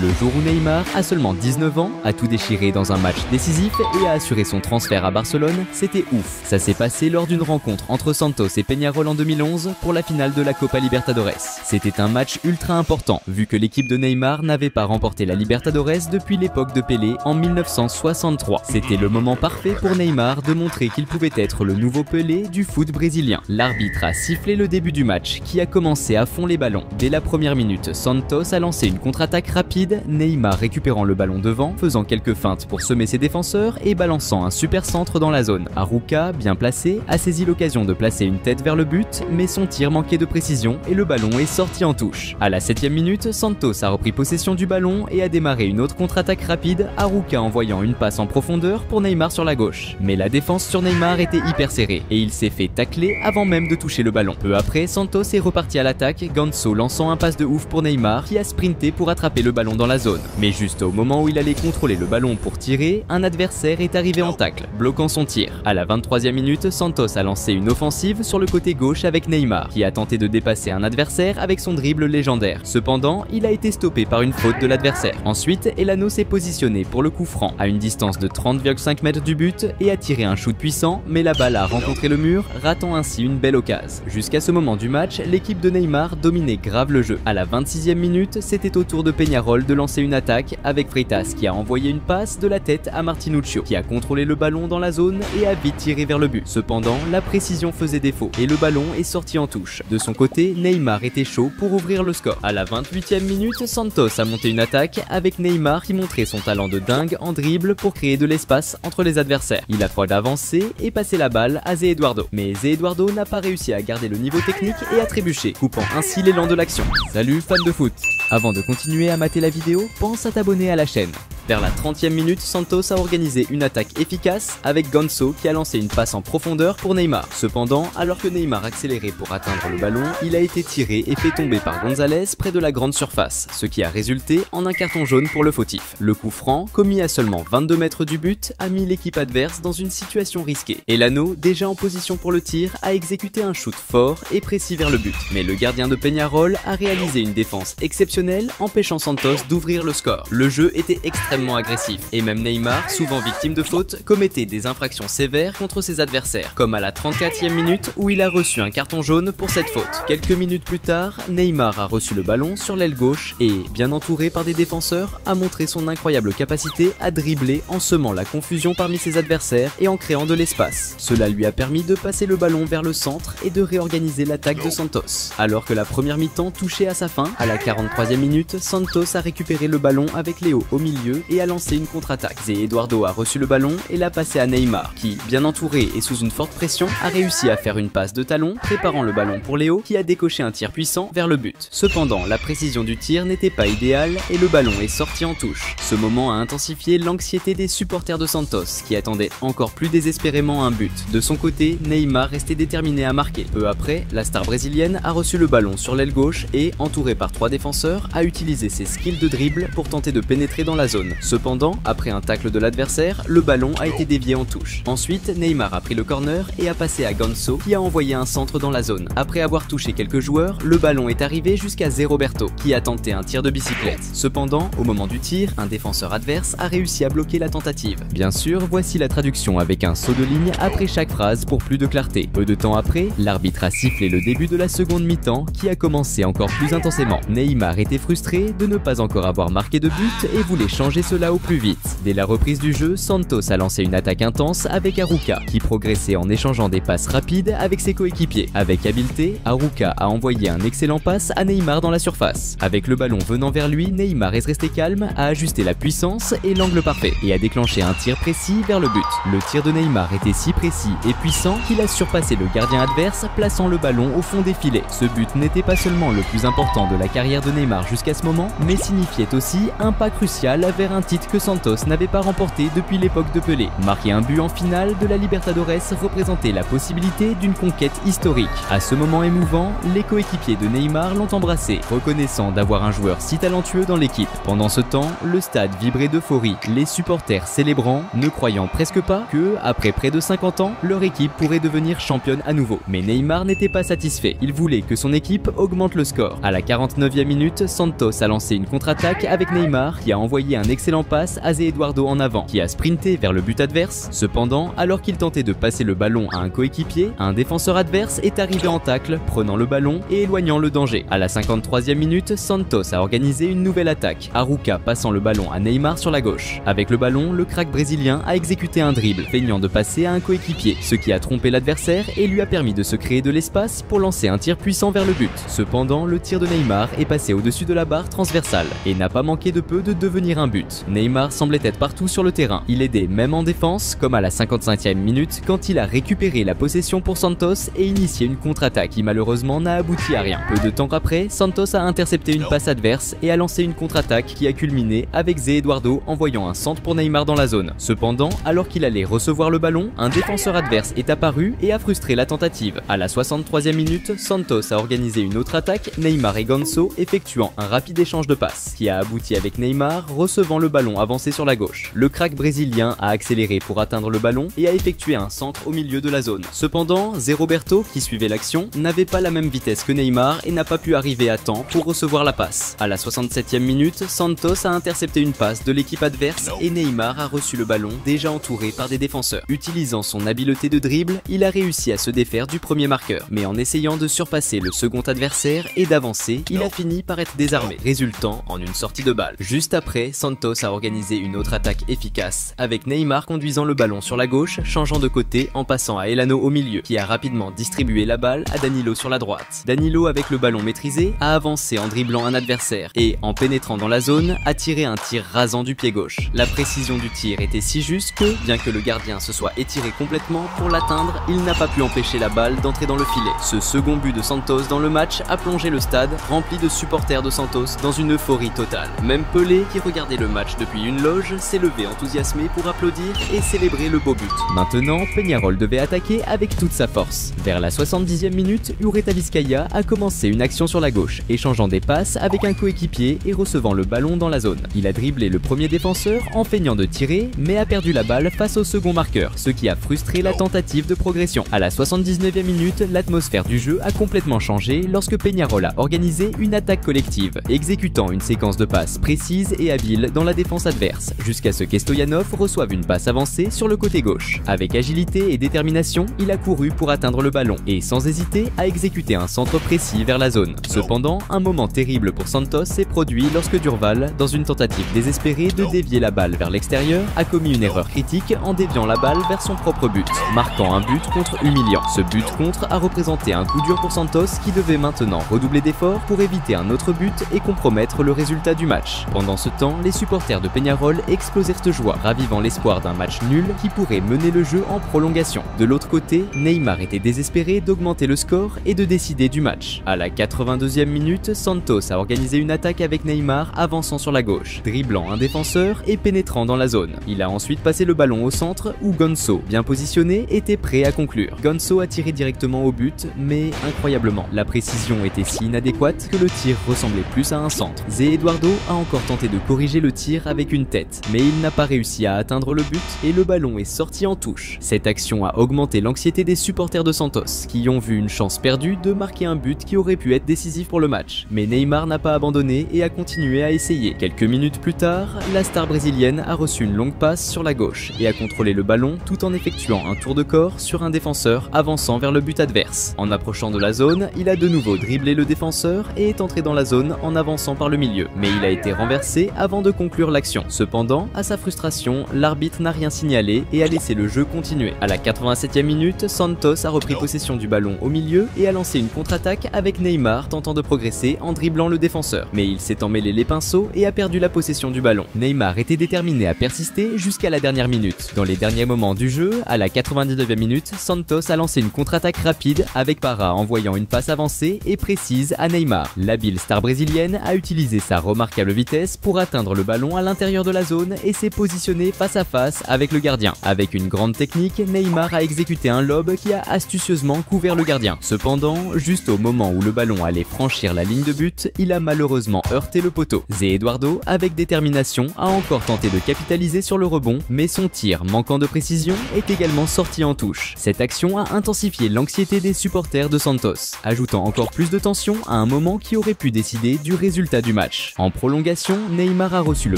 Le jour où Neymar, à seulement 19 ans, a tout déchiré dans un match décisif et a assuré son transfert à Barcelone, c'était ouf. Ça s'est passé lors d'une rencontre entre Santos et Peñarol en 2011 pour la finale de la Copa Libertadores. C'était un match ultra important, vu que l'équipe de Neymar n'avait pas remporté la Libertadores depuis l'époque de Pelé en 1963. C'était le moment parfait pour Neymar de montrer qu'il pouvait être le nouveau Pelé du foot brésilien. L'arbitre a sifflé le début du match, qui a commencé à fond les ballons. Dès la première minute, Santos a lancé une contre-attaque rapide, Neymar récupérant le ballon devant, faisant quelques feintes pour semer ses défenseurs et balançant un super centre dans la zone. Arouca, bien placé, a saisi l'occasion de placer une tête vers le but, mais son tir manquait de précision et le ballon est sorti en touche. À la 7e minute, Santos a repris possession du ballon et a démarré une autre contre-attaque rapide, Arouca envoyant une passe en profondeur pour Neymar sur la gauche. Mais la défense sur Neymar était hyper serrée et il s'est fait tacler avant même de toucher le ballon. Peu après, Santos est reparti à l'attaque, Ganso lançant un passe de ouf pour Neymar qui a sprinté pour attraper le ballon dans la zone. Mais juste au moment où il allait contrôler le ballon pour tirer, un adversaire est arrivé en tacle, bloquant son tir. À la 23e minute, Santos a lancé une offensive sur le côté gauche avec Neymar, qui a tenté de dépasser un adversaire avec son dribble légendaire. Cependant, il a été stoppé par une faute de l'adversaire. Ensuite, Elano s'est positionné pour le coup franc, à une distance de 30,5 mètres du but, et a tiré un shoot puissant, mais la balle a rencontré le mur, ratant ainsi une belle occasion. Jusqu'à ce moment du match, l'équipe de Neymar dominait grave le jeu. À la 26e minute, c'était au tour de Peñarol de lancer une attaque avec Freitas qui a envoyé une passe de la tête à Martinuccio, qui a contrôlé le ballon dans la zone et a vite tiré vers le but. Cependant, la précision faisait défaut et le ballon est sorti en touche. De son côté, Neymar était chaud pour ouvrir le score. À la 28e minute, Santos a monté une attaque avec Neymar qui montrait son talent de dingue en dribble pour créer de l'espace entre les adversaires. Il a fallu avancer et passer la balle à Zé Eduardo. Mais Zé Eduardo n'a pas réussi à garder le niveau technique et a trébuché, coupant ainsi l'élan de l'action. Salut fans de foot! Avant de continuer à mater la vidéo, pense à t'abonner à la chaîne. Vers la 30e minute, Santos a organisé une attaque efficace avec Ganso qui a lancé une passe en profondeur pour Neymar. Cependant, alors que Neymar accélérait pour atteindre le ballon, il a été tiré et fait tomber par Gonzalez près de la grande surface, ce qui a résulté en un carton jaune pour le fautif. Le coup franc, commis à seulement 22 mètres du but, a mis l'équipe adverse dans une situation risquée. Elano, déjà en position pour le tir, a exécuté un shoot fort et précis vers le but. Mais le gardien de Peñarol a réalisé une défense exceptionnelle, empêchant Santos d'ouvrir le score. Le jeu était extrêmement agressif, et même Neymar, souvent victime de fautes, commettait des infractions sévères contre ses adversaires, comme à la 34e minute où il a reçu un carton jaune pour cette faute. Quelques minutes plus tard, Neymar a reçu le ballon sur l'aile gauche et, bien entouré par des défenseurs, a montré son incroyable capacité à dribbler en semant la confusion parmi ses adversaires et en créant de l'espace. Cela lui a permis de passer le ballon vers le centre et de réorganiser l'attaque de Santos. Alors que la première mi-temps touchait à sa fin, à la 43e minute, Santos a récupéré le ballon avec Léo au milieu et a lancé une contre-attaque. Zé Eduardo a reçu le ballon et l'a passé à Neymar, qui, bien entouré et sous une forte pression, a réussi à faire une passe de talon, préparant le ballon pour Léo, qui a décoché un tir puissant vers le but. Cependant, la précision du tir n'était pas idéale et le ballon est sorti en touche. Ce moment a intensifié l'anxiété des supporters de Santos, qui attendaient encore plus désespérément un but. De son côté, Neymar restait déterminé à marquer. Peu après, la star brésilienne a reçu le ballon sur l'aile gauche et, entouré par 3 défenseurs, a utilisé ses skills de dribble pour tenter de pénétrer dans la zone. Cependant, après un tacle de l'adversaire, le ballon a été dévié en touche. Ensuite, Neymar a pris le corner et a passé à Ganso qui a envoyé un centre dans la zone. Après avoir touché quelques joueurs, le ballon est arrivé jusqu'à Zé Roberto qui a tenté un tir de bicyclette. Cependant, au moment du tir, un défenseur adverse a réussi à bloquer la tentative. Bien sûr, voici la traduction avec un saut de ligne après chaque phrase pour plus de clarté. Peu de temps après, l'arbitre a sifflé le début de la seconde mi-temps qui a commencé encore plus intensément. Neymar était frustré de ne pas encore avoir marqué de but et voulait changer cela au plus vite. Dès la reprise du jeu, Santos a lancé une attaque intense avec Arouca, qui progressait en échangeant des passes rapides avec ses coéquipiers. Avec habileté, Arouca a envoyé un excellent passe à Neymar dans la surface. Avec le ballon venant vers lui, Neymar est resté calme, a ajusté la puissance et l'angle parfait, et a déclenché un tir précis vers le but. Le tir de Neymar était si précis et puissant qu'il a surpassé le gardien adverse, plaçant le ballon au fond des filets. Ce but n'était pas seulement le plus important de la carrière de Neymar jusqu'à ce moment, mais signifiait aussi un pas crucial vers vers un titre que Santos n'avait pas remporté depuis l'époque de Pelé. Marquer un but en finale de la Libertadores représentait la possibilité d'une conquête historique. À ce moment émouvant, les coéquipiers de Neymar l'ont embrassé, reconnaissant d'avoir un joueur si talentueux dans l'équipe. Pendant ce temps, le stade vibrait d'euphorie, les supporters célébrant, ne croyant presque pas que, après près de 50 ans, leur équipe pourrait devenir championne à nouveau. Mais Neymar n'était pas satisfait, il voulait que son équipe augmente le score. À la 49e minute, Santos a lancé une contre-attaque avec Neymar qui a envoyé un excellent passe à Zé Eduardo en avant, qui a sprinté vers le but adverse. Cependant, alors qu'il tentait de passer le ballon à un coéquipier, un défenseur adverse est arrivé en tacle, prenant le ballon et éloignant le danger. À la 53e minute, Santos a organisé une nouvelle attaque, Arouca passant le ballon à Neymar sur la gauche. Avec le ballon, le crack brésilien a exécuté un dribble, feignant de passer à un coéquipier, ce qui a trompé l'adversaire et lui a permis de se créer de l'espace pour lancer un tir puissant vers le but. Cependant, le tir de Neymar est passé au-dessus de la barre transversale et n'a pas manqué de peu de devenir un but. Neymar semblait être partout sur le terrain. Il aidait même en défense, comme à la 55e minute quand il a récupéré la possession pour Santos et initié une contre-attaque qui malheureusement n'a abouti à rien. Peu de temps après, Santos a intercepté une passe adverse et a lancé une contre-attaque qui a culminé avec Zé Eduardo envoyant un centre pour Neymar dans la zone. Cependant, alors qu'il allait recevoir le ballon, un défenseur adverse est apparu et a frustré la tentative. À la 63e minute, Santos a organisé une autre attaque, Neymar et Ganso effectuant un rapide échange de passes, qui a abouti avec Neymar recevant le ballon avancé sur la gauche. Le crack brésilien a accéléré pour atteindre le ballon et a effectué un centre au milieu de la zone. Cependant, Zé Roberto, qui suivait l'action, n'avait pas la même vitesse que Neymar et n'a pas pu arriver à temps pour recevoir la passe. À la 67e minute, Santos a intercepté une passe de l'équipe adverse et Neymar a reçu le ballon déjà entouré par des défenseurs. Utilisant son habileté de dribble, il a réussi à se défaire du premier marqueur, mais en essayant de surpasser le second adversaire et d'avancer, il a fini par être désarmé, résultant en une sortie de balle. Juste après, Santos a organisé une autre attaque efficace, avec Neymar conduisant le ballon sur la gauche, changeant de côté en passant à Elano au milieu, qui a rapidement distribué la balle à Danilo sur la droite. Danilo, avec le ballon maîtrisé, a avancé en dribblant un adversaire et, en pénétrant dans la zone, a tiré un tir rasant du pied gauche. La précision du tir était si juste que, bien que le gardien se soit étiré complètement pour l'atteindre, il n'a pas pu empêcher la balle d'entrer dans le filet. Ce second but de Santos dans le match a plongé le stade, rempli de supporters de Santos, dans une euphorie totale. Même Pelé, qui regardait le match depuis une loge, s'est levé enthousiasmé pour applaudir et célébrer le beau but. Maintenant, Peñarol devait attaquer avec toute sa force. Vers la 70e minute, Ureta Vizcaya a commencé une action sur la gauche, échangeant des passes avec un coéquipier et recevant le ballon dans la zone. Il a dribblé le premier défenseur en feignant de tirer, mais a perdu la balle face au second marqueur, ce qui a frustré la tentative de progression. À la 79e minute, l'atmosphère du jeu a complètement changé lorsque Peñarol a organisé une attaque collective, exécutant une séquence de passes précise et habile dans la défense adverse, jusqu'à ce qu'Estoyanov reçoive une passe avancée sur le côté gauche. Avec agilité et détermination, il a couru pour atteindre le ballon et, sans hésiter, a exécuté un centre précis vers la zone. Cependant, un moment terrible pour Santos s'est produit lorsque Durval, dans une tentative désespérée de dévier la balle vers l'extérieur, a commis une erreur critique en déviant la balle vers son propre but, marquant un but contre humiliant. Ce but contre a représenté un coup dur pour Santos qui devait maintenant redoubler d'efforts pour éviter un autre but et compromettre le résultat du match. Pendant ce temps, les supporters de Peñarol explosèrent de joie, ravivant l'espoir d'un match nul qui pourrait mener le jeu en prolongation. De l'autre côté, Neymar était désespéré d'augmenter le score et de décider du match. À la 82e minute, Santos a organisé une attaque avec Neymar avançant sur la gauche, dribblant un défenseur et pénétrant dans la zone. Il a ensuite passé le ballon au centre où Ganso, bien positionné, était prêt à conclure. Ganso a tiré directement au but, mais incroyablement, la précision était si inadéquate que le tir ressemblait plus à un centre. Zé Eduardo a encore tenté de corriger le tir avec une tête, mais il n'a pas réussi à atteindre le but et le ballon est sorti en touche. Cette action a augmenté l'anxiété des supporters de Santos, qui ont vu une chance perdue de marquer un but qui aurait pu être décisif pour le match. Mais Neymar n'a pas abandonné et a continué à essayer. Quelques minutes plus tard, la star brésilienne a reçu une longue passe sur la gauche et a contrôlé le ballon tout en effectuant un tour de corps sur un défenseur avançant vers le but adverse. En approchant de la zone, il a de nouveau dribblé le défenseur et est entré dans la zone en avançant par le milieu. Mais il a été renversé avant de conclure l'action. Cependant, à sa frustration, l'arbitre n'a rien signalé et a laissé le jeu continuer. À la 87e minute, Santos a repris possession du ballon au milieu et a lancé une contre-attaque avec Neymar tentant de progresser en dribblant le défenseur. Mais il s'est emmêlé les pinceaux et a perdu la possession du ballon. Neymar était déterminé à persister jusqu'à la dernière minute. Dans les derniers moments du jeu, à la 99e minute, Santos a lancé une contre-attaque rapide avec Parra envoyant une passe avancée et précise à Neymar. L'habile star brésilienne a utilisé sa remarquable vitesse pour atteindre le ballon ballon à l'intérieur de la zone et s'est positionné face à face avec le gardien. Avec une grande technique, Neymar a exécuté un lob qui a astucieusement couvert le gardien. Cependant, juste au moment où le ballon allait franchir la ligne de but, il a malheureusement heurté le poteau. Zé Eduardo, avec détermination, a encore tenté de capitaliser sur le rebond, mais son tir, manquant de précision, est également sorti en touche. Cette action a intensifié l'anxiété des supporters de Santos, ajoutant encore plus de tension à un moment qui aurait pu décider du résultat du match. En prolongation, Neymar a reçu le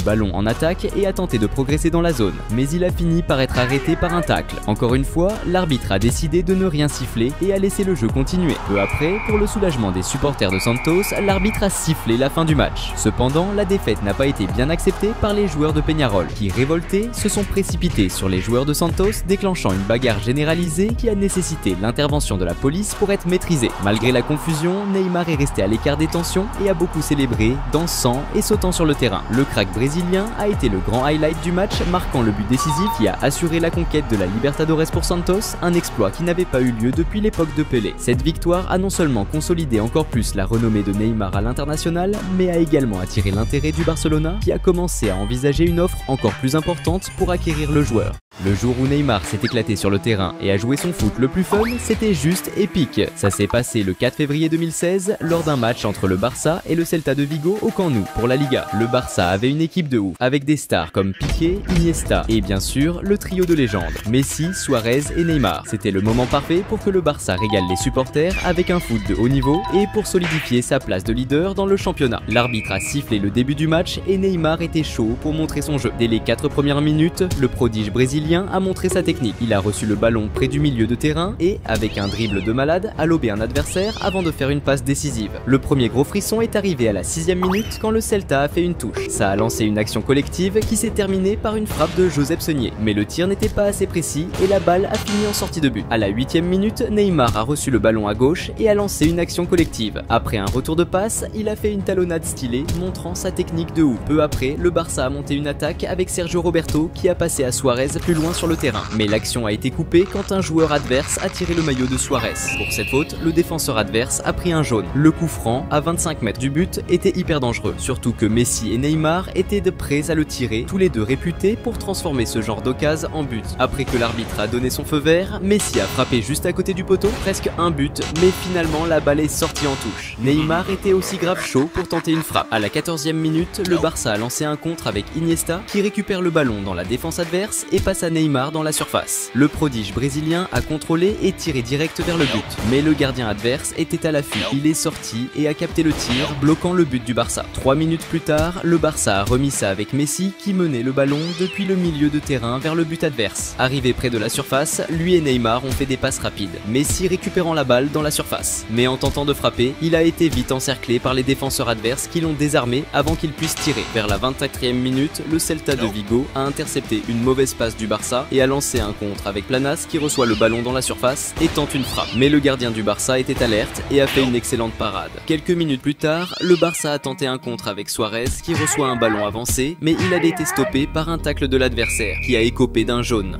ballon en attaque et a tenté de progresser dans la zone, mais il a fini par être arrêté par un tacle. Encore une fois, l'arbitre a décidé de ne rien siffler et a laissé le jeu continuer. Peu après, pour le soulagement des supporters de Santos, l'arbitre a sifflé la fin du match. Cependant, la défaite n'a pas été bien acceptée par les joueurs de Peñarol, qui, révoltés, se sont précipités sur les joueurs de Santos, déclenchant une bagarre généralisée qui a nécessité l'intervention de la police pour être maîtrisée. Malgré la confusion, Neymar est resté à l'écart des tensions et a beaucoup célébré, dansant et sautant sur le terrain. Le crack brésilien a été le grand highlight du match, marquant le but décisif qui a assuré la conquête de la Libertadores pour Santos, un exploit qui n'avait pas eu lieu depuis l'époque de Pelé. Cette victoire a non seulement consolidé encore plus la renommée de Neymar à l'international, mais a également attiré l'intérêt du Barcelona qui a commencé à envisager une offre encore plus importante pour acquérir le joueur. Le jour où Neymar s'est éclaté sur le terrain et a joué son foot le plus fun, c'était juste épique. Ça s'est passé le 4 février 2016 lors d'un match entre le Barça et le Celta de Vigo au Camp Nou pour la Liga. Le Barça avait une équipe de ouf, avec des stars comme Piqué, Iniesta et bien sûr le trio de légende, Messi, Suarez et Neymar. C'était le moment parfait pour que le Barça régale les supporters avec un foot de haut niveau et pour solidifier sa place de leader dans le championnat. L'arbitre a sifflé le début du match et Neymar était chaud pour montrer son jeu. Dès les 4 premières minutes, le prodige brésilien a montré sa technique. Il a reçu le ballon près du milieu de terrain et, avec un dribble de malade, a lobé un adversaire avant de faire une passe décisive. Le premier gros frisson est arrivé à la 6e minute quand le Celta a fait une touche. Ça a lancé une action collective qui s'est terminée par une frappe de Josep Seunier. Mais le tir n'était pas assez précis et la balle a fini en sortie de but. À la 8e minute, Neymar a reçu le ballon à gauche et a lancé une action collective. Après un retour de passe, il a fait une talonnade stylée, montrant sa technique de ouf. Peu après, le Barça a monté une attaque avec Sergio Roberto qui a passé à Suarez plus loin sur le terrain. Mais l'action a été coupée quand un joueur adverse a tiré le maillot de Suarez. Pour cette faute, le défenseur adverse a pris un jaune. Le coup franc, à 25 mètres du but, était hyper dangereux. Surtout que Messi et Neymar étaient de prêts à le tirer, tous les deux réputés pour transformer ce genre d'occasion en but. Après que l'arbitre a donné son feu vert, Messi a frappé juste à côté du poteau, presque un but, mais finalement la balle est sortie en touche. Neymar était aussi grave chaud pour tenter une frappe. À la 14e minute, le Barça a lancé un contre avec Iniesta qui récupère le ballon dans la défense adverse et passe à Neymar dans la surface. Le prodige brésilien a contrôlé et tiré direct vers le but, mais le gardien adverse était à l'affût. Il est sorti et a capté le tir, bloquant le but du Barça. 3 minutes plus tard, le Barça a remis ça avec Messi qui menait le ballon depuis le milieu de terrain vers le but adverse. Arrivé près de la surface, lui et Neymar ont fait des passes rapides, Messi récupérant la balle dans la surface. Mais en tentant de frapper, il a été vite encerclé par les défenseurs adverses qui l'ont désarmé avant qu'il puisse tirer. Vers la 24e minute, le Celta de Vigo a intercepté une mauvaise passe du Barça et a lancé un contre avec Planas qui reçoit le ballon dans la surface et tente une frappe. Mais le gardien du Barça était alerte et a fait une excellente parade. Quelques minutes plus tard, le Barça a tenté un contre avec Suarez qui reçoit un ballon avancé, mais il a été stoppé par un tacle de l'adversaire qui a écopé d'un jaune.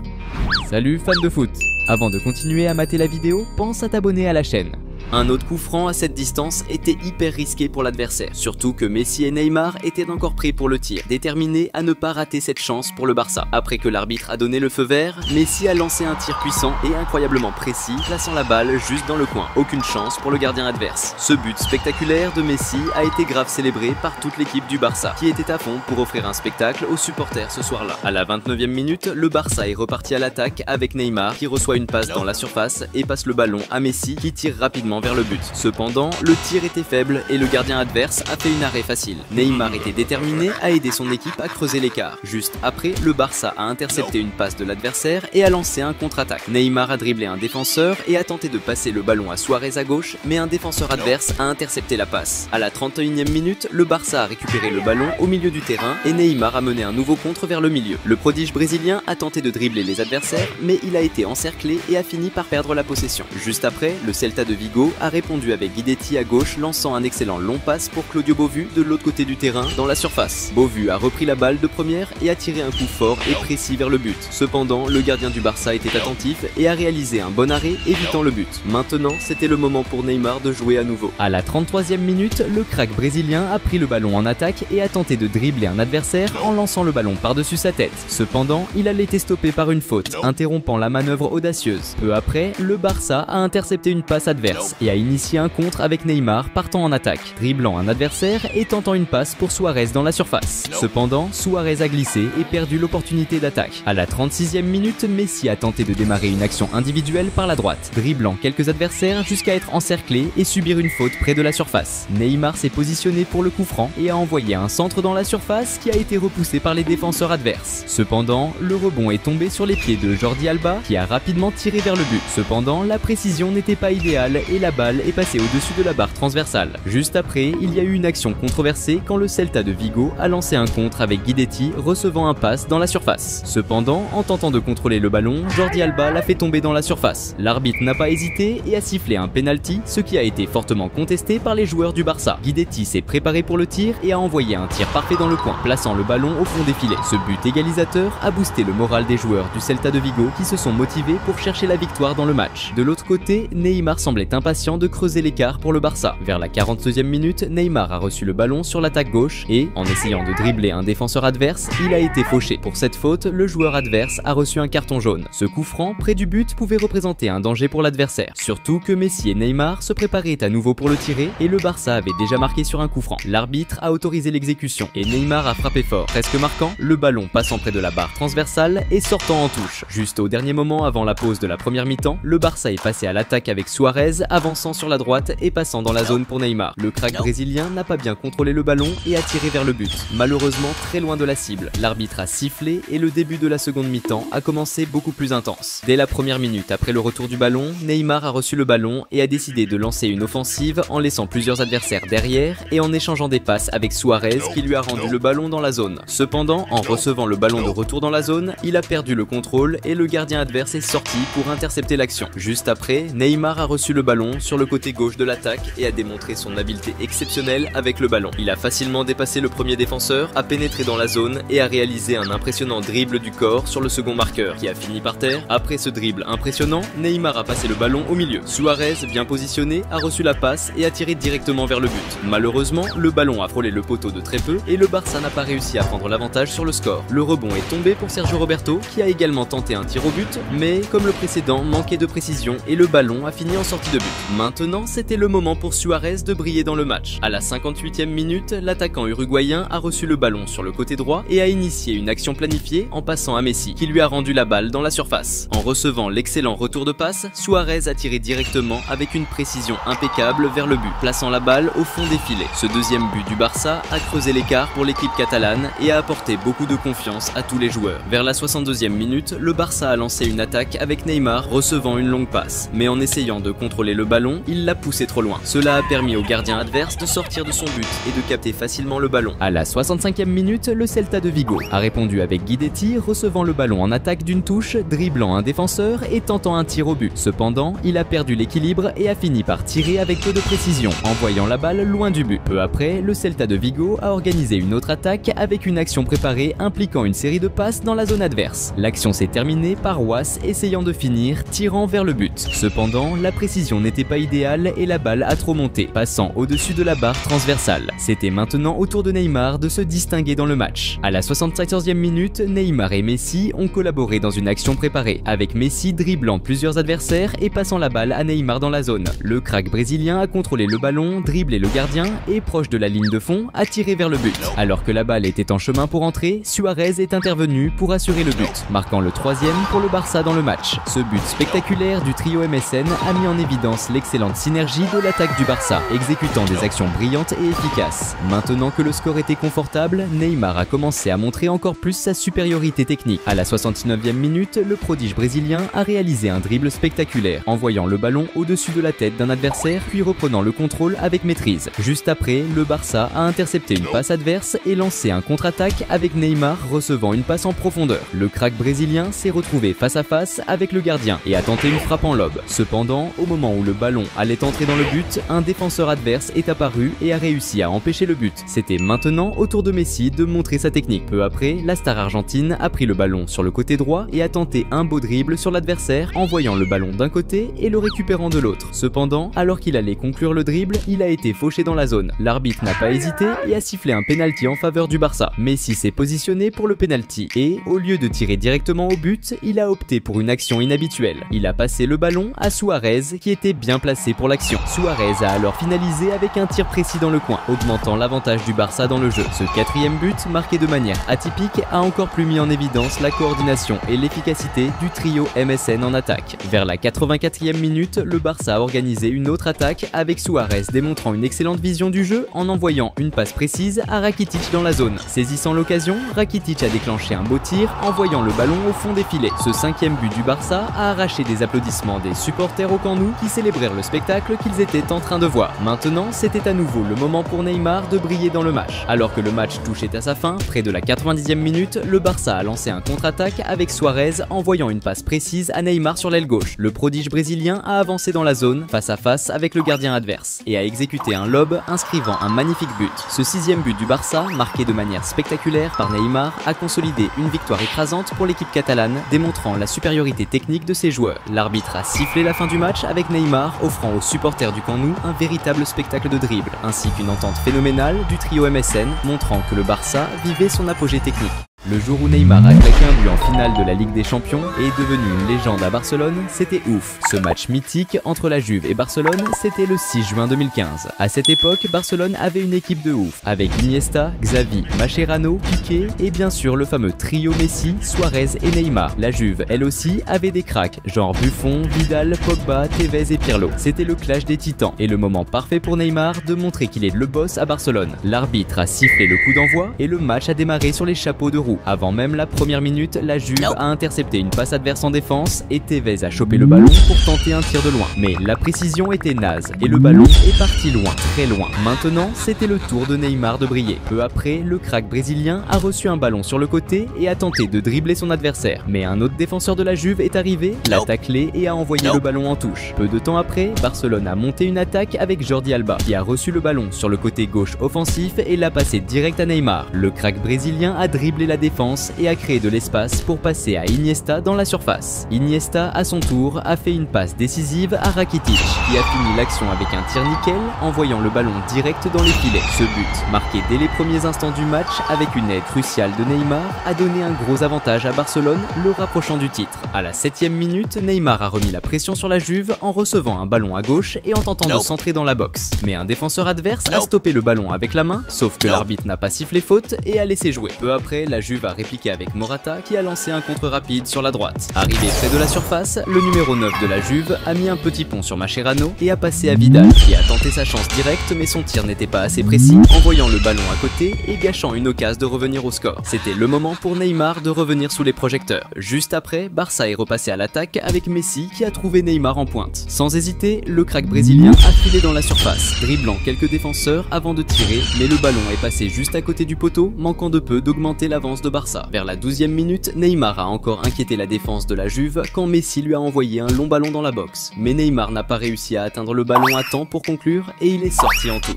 Salut fans de foot! Avant de continuer à mater la vidéo, pense à t'abonner à la chaîne. Un autre coup franc à cette distance était hyper risqué pour l'adversaire, surtout que Messi et Neymar étaient encore prêts pour le tir, déterminés à ne pas rater cette chance pour le Barça. Après que l'arbitre a donné le feu vert, Messi a lancé un tir puissant et incroyablement précis, plaçant la balle juste dans le coin. Aucune chance pour le gardien adverse. Ce but spectaculaire de Messi a été grave célébré par toute l'équipe du Barça, qui était à fond pour offrir un spectacle aux supporters ce soir-là. À la 29e minute, le Barça est reparti à l'attaque avec Neymar qui reçoit une passe dans la surface et passe le ballon à Messi qui tire rapidement vers le but. Cependant, le tir était faible et le gardien adverse a fait une arrêt facile. Neymar était déterminé à aider son équipe à creuser l'écart. Juste après, le Barça a intercepté une passe de l'adversaire et a lancé un contre-attaque. Neymar a dribblé un défenseur et a tenté de passer le ballon à Suarez à gauche, mais un défenseur adverse a intercepté la passe. À la 31e minute, le Barça a récupéré le ballon au milieu du terrain et Neymar a mené un nouveau contre vers le milieu. Le prodige brésilien a tenté de dribbler les adversaires, mais il a été encerclé et a fini par perdre la possession. Juste après, le Celta de Vigo Vigo a répondu avec Guidetti à gauche, lançant un excellent long passe pour Claudio Beauvu de l'autre côté du terrain dans la surface. Beauvu a repris la balle de première et a tiré un coup fort et précis vers le but. Cependant, le gardien du Barça était attentif et a réalisé un bon arrêt évitant le but. Maintenant, c'était le moment pour Neymar de jouer à nouveau. À la 33e minute, le crack brésilien a pris le ballon en attaque et a tenté de dribbler un adversaire en lançant le ballon par-dessus sa tête. Cependant, il a été stoppé par une faute, interrompant la manœuvre audacieuse. Peu après, le Barça a intercepté une passe adverse et a initié un contre avec Neymar partant en attaque, dribblant un adversaire et tentant une passe pour Suarez dans la surface. Cependant, Suarez a glissé et perdu l'opportunité d'attaque. À la 36e minute, Messi a tenté de démarrer une action individuelle par la droite, dribblant quelques adversaires jusqu'à être encerclé et subir une faute près de la surface. Neymar s'est positionné pour le coup franc et a envoyé un centre dans la surface qui a été repoussé par les défenseurs adverses. Cependant, le rebond est tombé sur les pieds de Jordi Alba qui a rapidement tiré vers le but. Cependant, la précision n'était pas idéale et la balle est passée au-dessus de la barre transversale. Juste après, il y a eu une action controversée quand le Celta de Vigo a lancé un contre avec Guidetti recevant un pass dans la surface. Cependant, en tentant de contrôler le ballon, Jordi Alba l'a fait tomber dans la surface. L'arbitre n'a pas hésité et a sifflé un penalty, ce qui a été fortement contesté par les joueurs du Barça. Guidetti s'est préparé pour le tir et a envoyé un tir parfait dans le coin, plaçant le ballon au fond des filets. Ce but égalisateur a boosté le moral des joueurs du Celta de Vigo qui se sont motivés pour chercher la victoire dans le match. De l'autre côté, Neymar semblait impatient de creuser l'écart pour le Barça. Vers la 42e minute, Neymar a reçu le ballon sur l'attaque gauche et, en essayant de dribbler un défenseur adverse, il a été fauché. Pour cette faute, le joueur adverse a reçu un carton jaune. Ce coup franc près du but pouvait représenter un danger pour l'adversaire. Surtout que Messi et Neymar se préparaient à nouveau pour le tirer et le Barça avait déjà marqué sur un coup franc. L'arbitre a autorisé l'exécution et Neymar a frappé fort, presque marquant, le ballon passant près de la barre transversale et sortant en touche. Juste au dernier moment avant la pause de la première mi-temps, le Barça est passé à l'attaque avec Suarez avançant sur la droite et passant dans la zone pour Neymar. Le crack brésilien n'a pas bien contrôlé le ballon et a tiré vers le but, malheureusement très loin de la cible. L'arbitre a sifflé et le début de la seconde mi-temps a commencé beaucoup plus intense. Dès la première minute après le retour du ballon, Neymar a reçu le ballon et a décidé de lancer une offensive en laissant plusieurs adversaires derrière et en échangeant des passes avec Suarez qui lui a rendu le ballon dans la zone. Cependant, en recevant le ballon de retour dans la zone, il a perdu le contrôle et le gardien adverse est sorti pour intercepter l'action. Juste après, Neymar a reçu le ballon sur le côté gauche de l'attaque et a démontré son habileté exceptionnelle avec le ballon. Il a facilement dépassé le premier défenseur, a pénétré dans la zone et a réalisé un impressionnant dribble du corps sur le second marqueur qui a fini par terre. Après ce dribble impressionnant, Neymar a passé le ballon au milieu. Suarez, bien positionné, a reçu la passe et a tiré directement vers le but. Malheureusement, le ballon a frôlé le poteau de très peu et le Barça n'a pas réussi à prendre l'avantage sur le score. Le rebond est tombé pour Sergio Roberto qui a également tenté un tir au but, mais comme le précédent, manquait de précision et le ballon a fini en sortie de but. Maintenant, c'était le moment pour Suarez de briller dans le match. À la 58e minute, l'attaquant uruguayen a reçu le ballon sur le côté droit et a initié une action planifiée en passant à Messi qui lui a rendu la balle dans la surface. En recevant l'excellent retour de passe, Suarez a tiré directement avec une précision impeccable vers le but, plaçant la balle au fond des filets. Ce deuxième but du Barça a creusé l'écart pour l'équipe catalane et a apporté beaucoup de confiance à tous les joueurs. Vers la 62e minute, le Barça a lancé une attaque avec Neymar recevant une longue passe, mais en essayant de contrôler le ballon, il l'a poussé trop loin. Cela a permis au gardien adverse de sortir de son but et de capter facilement le ballon. À la 65e minute, le Celta de Vigo a répondu avec Guidetti recevant le ballon en attaque d'une touche, dribblant un défenseur et tentant un tir au but. Cependant, il a perdu l'équilibre et a fini par tirer avec peu de précision, envoyant la balle loin du but. Peu après, le Celta de Vigo a organisé une autre attaque avec une action préparée impliquant une série de passes dans la zone adverse. L'action s'est terminée par Was essayant de finir, tirant vers le but. Cependant, la précision n'était pas idéale et la balle a trop monté, passant au-dessus de la barre transversale. C'était maintenant au tour de Neymar de se distinguer dans le match. À la 74e minute, Neymar et Messi ont collaboré dans une action préparée, avec Messi dribblant plusieurs adversaires et passant la balle à Neymar dans la zone. Le crack brésilien a contrôlé le ballon, dribblé le gardien et, proche de la ligne de fond, a tiré vers le but. Alors que la balle était en chemin pour entrer, Suarez est intervenu pour assurer le but, marquant le 3e pour le Barça dans le match. Ce but spectaculaire du trio MSN a mis en évidence l'excellente synergie de l'attaque du Barça, exécutant des actions brillantes et efficaces. Maintenant que le score était confortable, Neymar a commencé à montrer encore plus sa supériorité technique. À la 69e minute, le prodige brésilien a réalisé un dribble spectaculaire, envoyant le ballon au-dessus de la tête d'un adversaire puis reprenant le contrôle avec maîtrise. Juste après, le Barça a intercepté une passe adverse et lancé un contre-attaque avec Neymar recevant une passe en profondeur. Le crack brésilien s'est retrouvé face à face avec le gardien et a tenté une frappe en lob. Cependant, au moment où le le ballon allait entrer dans le but, un défenseur adverse est apparu et a réussi à empêcher le but. C'était maintenant au tour de Messi de montrer sa technique. Peu après, la star argentine a pris le ballon sur le côté droit et a tenté un beau dribble sur l'adversaire, envoyant le ballon d'un côté et le récupérant de l'autre. Cependant, alors qu'il allait conclure le dribble, il a été fauché dans la zone. L'arbitre n'a pas hésité et a sifflé un penalty en faveur du Barça. Messi s'est positionné pour le penalty et, au lieu de tirer directement au but, il a opté pour une action inhabituelle. Il a passé le ballon à Suarez qui était bien placé pour l'action. Suarez a alors finalisé avec un tir précis dans le coin, augmentant l'avantage du Barça dans le jeu. Ce quatrième but, marqué de manière atypique, a encore plus mis en évidence la coordination et l'efficacité du trio MSN en attaque. Vers la 84e minute, le Barça a organisé une autre attaque avec Suarez démontrant une excellente vision du jeu en envoyant une passe précise à Rakitic dans la zone. Saisissant l'occasion, Rakitic a déclenché un beau tir, envoyant le ballon au fond des filets. Ce cinquième but du Barça a arraché des applaudissements des supporters au Camp Nou qui célébrèrent le spectacle qu'ils étaient en train de voir. Maintenant, c'était à nouveau le moment pour Neymar de briller dans le match. Alors que le match touchait à sa fin, près de la 90e minute, le Barça a lancé un contre-attaque avec Suarez envoyant une passe précise à Neymar sur l'aile gauche. Le prodige brésilien a avancé dans la zone, face à face avec le gardien adverse, et a exécuté un lob inscrivant un magnifique but. Ce sixième but du Barça, marqué de manière spectaculaire par Neymar, a consolidé une victoire écrasante pour l'équipe catalane, démontrant la supériorité technique de ses joueurs. L'arbitre a sifflé la fin du match avec Neymar, offrant aux supporters du Camp Nou un véritable spectacle de dribble, ainsi qu'une entente phénoménale du trio MSN, montrant que le Barça vivait son apogée technique. Le jour où Neymar a claqué un but en finale de la Ligue des Champions et est devenu une légende à Barcelone, c'était ouf. Ce match mythique entre la Juve et Barcelone, c'était le 6 juin 2015. À cette époque, Barcelone avait une équipe de ouf, avec Iniesta, Xavi, Mascherano, Piqué et bien sûr le fameux trio Messi, Suarez et Neymar. La Juve, elle aussi, avait des cracks, genre Buffon, Vidal, Pogba, Tevez et Pirlo. C'était le clash des titans et le moment parfait pour Neymar de montrer qu'il est le boss à Barcelone. L'arbitre a sifflé le coup d'envoi et le match a démarré sur les chapeaux de roue. Avant même la première minute, la Juve a intercepté une passe adverse en défense et Tevez a chopé le ballon pour tenter un tir de loin. Mais la précision était naze et le ballon est parti loin, très loin. Maintenant, c'était le tour de Neymar de briller. Peu après, le crack brésilien a reçu un ballon sur le côté et a tenté de dribbler son adversaire. Mais un autre défenseur de la Juve est arrivé, l'a taclé et a envoyé le ballon en touche. Peu de temps après, Barcelone a monté une attaque avec Jordi Alba qui a reçu le ballon sur le côté gauche offensif et l'a passé direct à Neymar. Le crack brésilien a dribblé la défense et a créé de l'espace pour passer à Iniesta dans la surface. Iniesta, à son tour, a fait une passe décisive à Rakitic, qui a fini l'action avec un tir nickel, envoyant le ballon direct dans les filets. Ce but, marqué dès les premiers instants du match avec une aide cruciale de Neymar, a donné un gros avantage à Barcelone, le rapprochant du titre. À la 7e minute, Neymar a remis la pression sur la Juve en recevant un ballon à gauche et en tentant de centrer dans la boxe. Mais un défenseur adverse a stoppé le ballon avec la main, sauf que l'arbitre n'a pas sifflé faute et a laissé jouer. Peu après, la Juve a répliqué avec Morata qui a lancé un contre rapide sur la droite. Arrivé près de la surface, le numéro 9 de la Juve a mis un petit pont sur Mascherano et a passé à Vidal qui a tenté sa chance directe mais son tir n'était pas assez précis, envoyant le ballon à côté et gâchant une occasion de revenir au score. C'était le moment pour Neymar de revenir sous les projecteurs. Juste après, Barça est repassé à l'attaque avec Messi qui a trouvé Neymar en pointe. Sans hésiter, le crack brésilien a filé dans la surface, dribblant quelques défenseurs avant de tirer, mais le ballon est passé juste à côté du poteau, manquant de peu d'augmenter l'avance de Barça. Vers la 12e minute, Neymar a encore inquiété la défense de la Juve quand Messi lui a envoyé un long ballon dans la boxe. Mais Neymar n'a pas réussi à atteindre le ballon à temps pour conclure et il est sorti en touche.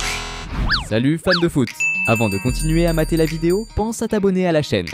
Salut fans de foot! Avant de continuer à mater la vidéo, pense à t'abonner à la chaîne.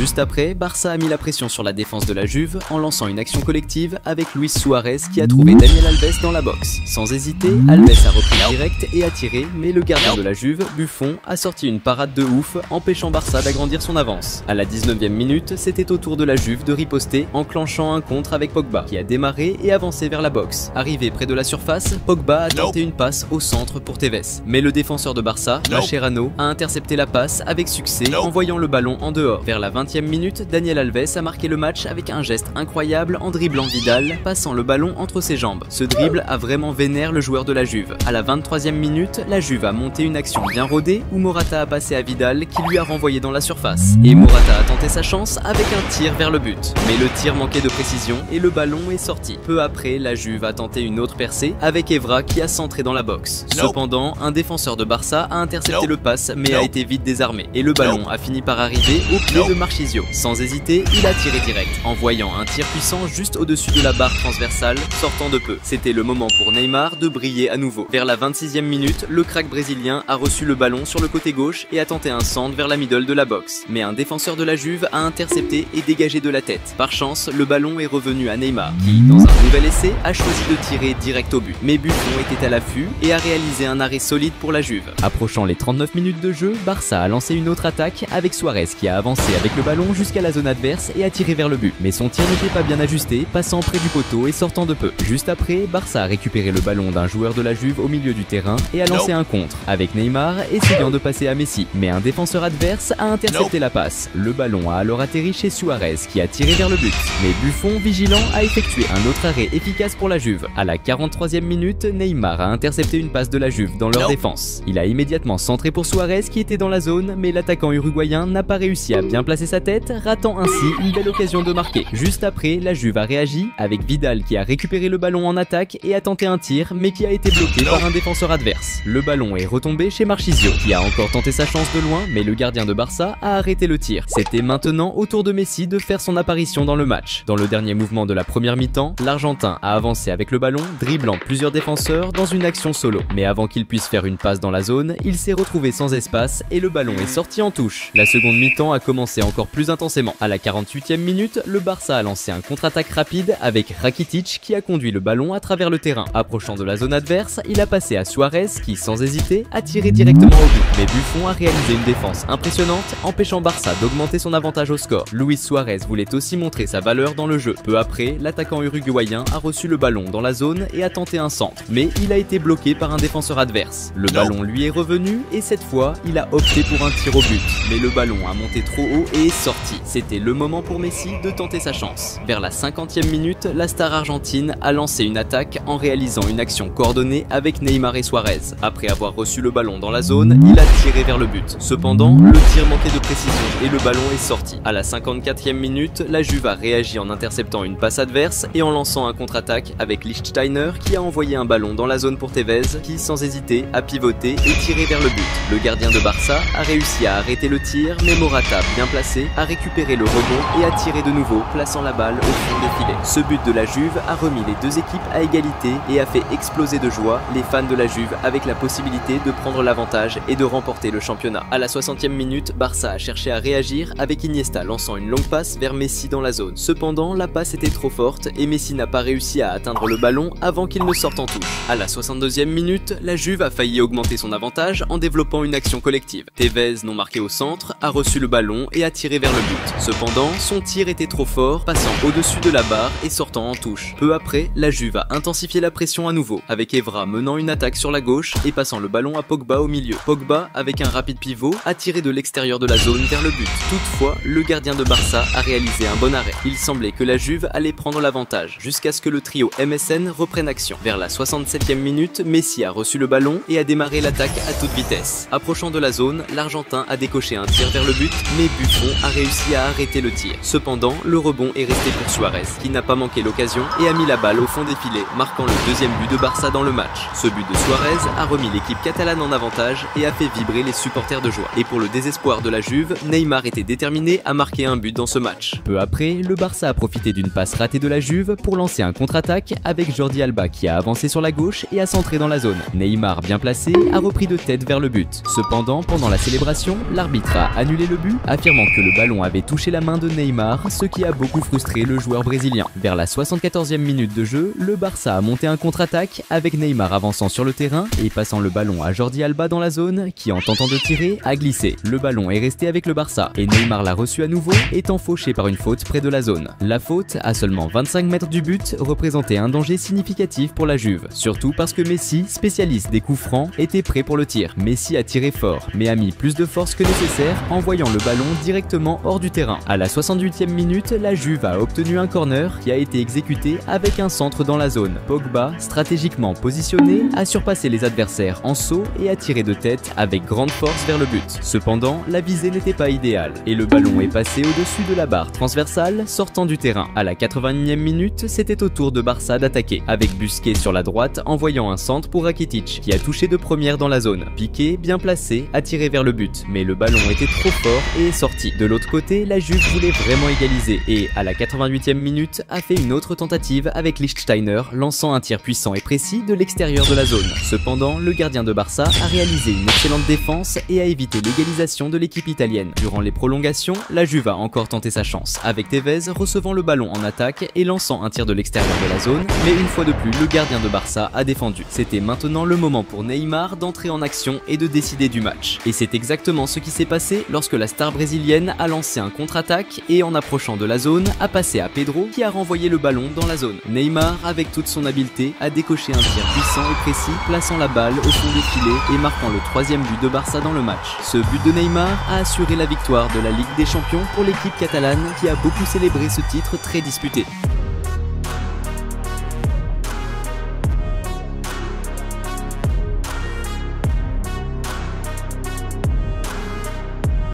Juste après, Barça a mis la pression sur la défense de la Juve en lançant une action collective avec Luis Suarez qui a trouvé Daniel Alves dans la boxe. Sans hésiter, Alves a repris direct et a tiré, mais le gardien de la Juve, Buffon, a sorti une parade de ouf, empêchant Barça d'agrandir son avance. À la 19e minute, c'était au tour de la Juve de riposter, enclenchant un contre avec Pogba, qui a démarré et avancé vers la boxe. Arrivé près de la surface, Pogba a tenté une passe au centre pour Tevez. Mais le défenseur de Barça, Mascherano, a intercepté la passe avec succès, envoyant le ballon en dehors. Vers la 20e minute, Daniel Alves a marqué le match avec un geste incroyable en dribblant Vidal, passant le ballon entre ses jambes. Ce dribble a vraiment vénère le joueur de la Juve. À la 23e minute, la Juve a monté une action bien rodée où Morata a passé à Vidal qui lui a renvoyé dans la surface. Et Morata a tenté sa chance avec un tir vers le but. Mais le tir manquait de précision et le ballon est sorti. Peu après, la Juve a tenté une autre percée avec Evra qui a centré dans la boxe. Cependant, un défenseur de Barça a intercepté le pass mais a été vite désarmé. Et le ballon a fini par arriver au pied de Marchi Marchisio. Sans hésiter, il a tiré direct, en voyant un tir puissant juste au-dessus de la barre transversale, sortant de peu. C'était le moment pour Neymar de briller à nouveau. Vers la 26e minute, le crack brésilien a reçu le ballon sur le côté gauche et a tenté un centre vers la middle de la boxe. Mais un défenseur de la Juve a intercepté et dégagé de la tête. Par chance, le ballon est revenu à Neymar, qui, dans un nouvel essai, a choisi de tirer direct au but. Mais Buffon était à l'affût et a réalisé un arrêt solide pour la Juve. Approchant les 39 minutes de jeu, Barça a lancé une autre attaque avec Suarez qui a avancé avec le ballon jusqu'à la zone adverse et a tiré vers le but. Mais son tir n'était pas bien ajusté, passant près du poteau et sortant de peu. Juste après, Barça a récupéré le ballon d'un joueur de la Juve au milieu du terrain et a lancé un contre, avec Neymar essayant de passer à Messi. Mais un défenseur adverse a intercepté la passe. Le ballon a alors atterri chez Suarez qui a tiré vers le but. Mais Buffon, vigilant, a effectué un autre arrêt efficace pour la Juve. À la 43e minute, Neymar a intercepté une passe de la Juve dans leur défense. Il a immédiatement centré pour Suarez qui était dans la zone, mais l'attaquant uruguayen n'a pas réussi à bien placer sa tête, ratant ainsi une belle occasion de marquer. Juste après, la Juve a réagi avec Vidal qui a récupéré le ballon en attaque et a tenté un tir, mais qui a été bloqué par un défenseur adverse. Le ballon est retombé chez Marchisio qui a encore tenté sa chance de loin, mais le gardien de Barça a arrêté le tir. C'était maintenant au tour de Messi de faire son apparition dans le match. Dans le dernier mouvement de la première mi-temps, l'Argentin a avancé avec le ballon, dribblant plusieurs défenseurs dans une action solo. Mais avant qu'il puisse faire une passe dans la zone, il s'est retrouvé sans espace et le ballon est sorti en touche. La seconde mi-temps a commencé encore plus intensément. À la 48e minute, le Barça a lancé un contre-attaque rapide avec Rakitic qui a conduit le ballon à travers le terrain. Approchant de la zone adverse, il a passé à Suarez qui, sans hésiter, a tiré directement au but. Mais Buffon a réalisé une défense impressionnante, empêchant Barça d'augmenter son avantage au score. Luis Suarez voulait aussi montrer sa valeur dans le jeu. Peu après, l'attaquant uruguayen a reçu le ballon dans la zone et a tenté un centre. Mais il a été bloqué par un défenseur adverse. Le ballon lui est revenu et cette fois, il a opté pour un tir au but. Mais le ballon a monté trop haut et est sorti. C'était le moment pour Messi de tenter sa chance. Vers la 50e minute, la star argentine a lancé une attaque en réalisant une action coordonnée avec Neymar et Suarez. Après avoir reçu le ballon dans la zone, il a tiré vers le but. Cependant, le tir manquait de précision et le ballon est sorti. À la 54e minute, la Juve a réagi en interceptant une passe adverse et en lançant un contre-attaque avec Lichtsteiner qui a envoyé un ballon dans la zone pour Tevez qui, sans hésiter, a pivoté et tiré vers le but. Le gardien de Barça a réussi à arrêter le tir, mais Morata, bien placé, a récupéré le rebond et a tiré de nouveau, plaçant la balle au fond des filets. Ce but de la Juve a remis les deux équipes à égalité et a fait exploser de joie les fans de la Juve avec la possibilité de prendre l'avantage et de remporter le championnat. À la 60e minute, Barça a cherché à réagir avec Iniesta lançant une longue passe vers Messi dans la zone. Cependant, la passe était trop forte et Messi n'a pas réussi à atteindre le ballon avant qu'il ne sorte en touche. À la 62e minute, la Juve a failli augmenter son avantage en développant une action collective. Tevez, non marqué au centre, a reçu le ballon et a tiré vers le but. Cependant, son tir était trop fort, passant au-dessus de la barre et sortant en touche. Peu après, la Juve a intensifié la pression à nouveau, avec Evra menant une attaque sur la gauche et passant le ballon à Pogba au milieu. Pogba, avec un rapide pivot, a tiré de l'extérieur de la zone vers le but. Toutefois, le gardien de Barça a réalisé un bon arrêt. Il semblait que la Juve allait prendre l'avantage, jusqu'à ce que le trio MSN reprenne action. Vers la 67e minute, Messi a reçu le ballon et a démarré l'attaque à toute vitesse. Approchant de la zone, l'Argentin a décoché un tir vers le but, mais Buffon a réussi à arrêter le tir. Cependant, le rebond est resté pour Suarez, qui n'a pas manqué l'occasion et a mis la balle au fond des filets, marquant le deuxième but de Barça dans le match. Ce but de Suarez a remis l'équipe catalane en avantage et a fait vibrer les supporters de joie. Et pour le désespoir de la Juve, Neymar était déterminé à marquer un but dans ce match. Peu après, le Barça a profité d'une passe ratée de la Juve pour lancer un contre-attaque avec Jordi Alba qui a avancé sur la gauche et a centré dans la zone. Neymar, bien placé, a repris de tête vers le but. Cependant, pendant la célébration, l'arbitre a annulé le but, affirmant que le ballon avait touché la main de Neymar, ce qui a beaucoup frustré le joueur brésilien. Vers la 74e minute de jeu, le Barça a monté un contre-attaque avec Neymar avançant sur le terrain et passant le ballon à Jordi Alba dans la zone qui, en tentant de tirer, a glissé. Le ballon est resté avec le Barça et Neymar l'a reçu à nouveau, étant fauché par une faute près de la zone. La faute, à seulement 25 mètres du but, représentait un danger significatif pour la Juve, surtout parce que Messi, spécialiste des coups francs, était prêt pour le tir. Messi a tiré fort, mais a mis plus de force que nécessaire en voyant le ballon directement hors du terrain. À la 68e minute, la Juve a obtenu un corner qui a été exécuté avec un centre dans la zone. Pogba, stratégiquement positionné, a surpassé les adversaires en saut et a tiré de tête avec grande force vers le but. Cependant, la visée n'était pas idéale et le ballon est passé au-dessus de la barre transversale sortant du terrain. À la 81e minute, c'était au tour de Barça d'attaquer, avec Busquets sur la droite envoyant un centre pour Rakitic qui a touché de première dans la zone. Piqué, bien placé, a tiré vers le but, mais le ballon était trop fort et est sorti. De l'autre côté, la Juve voulait vraiment égaliser et, à la 88e minute, a fait une autre tentative avec Lichtsteiner, lançant un tir puissant et précis de l'extérieur de la zone. Cependant, le gardien de Barça a réalisé une excellente défense et a évité l'égalisation de l'équipe italienne. Durant les prolongations, la Juve a encore tenté sa chance, avec Tevez recevant le ballon en attaque et lançant un tir de l'extérieur de la zone, mais une fois de plus, le gardien de Barça a défendu. C'était maintenant le moment pour Neymar d'entrer en action et de décider du match. Et c'est exactement ce qui s'est passé lorsque la star brésilienne a lancé un contre-attaque et en approchant de la zone, a passé à Pedro qui a renvoyé le ballon dans la zone. Neymar, avec toute son habileté, a décoché un tir puissant et précis, plaçant la balle au fond des filets et marquant le 3e but de Barça dans le match. Ce but de Neymar a assuré la victoire de la Ligue des Champions pour l'équipe catalane qui a beaucoup célébré ce titre très disputé.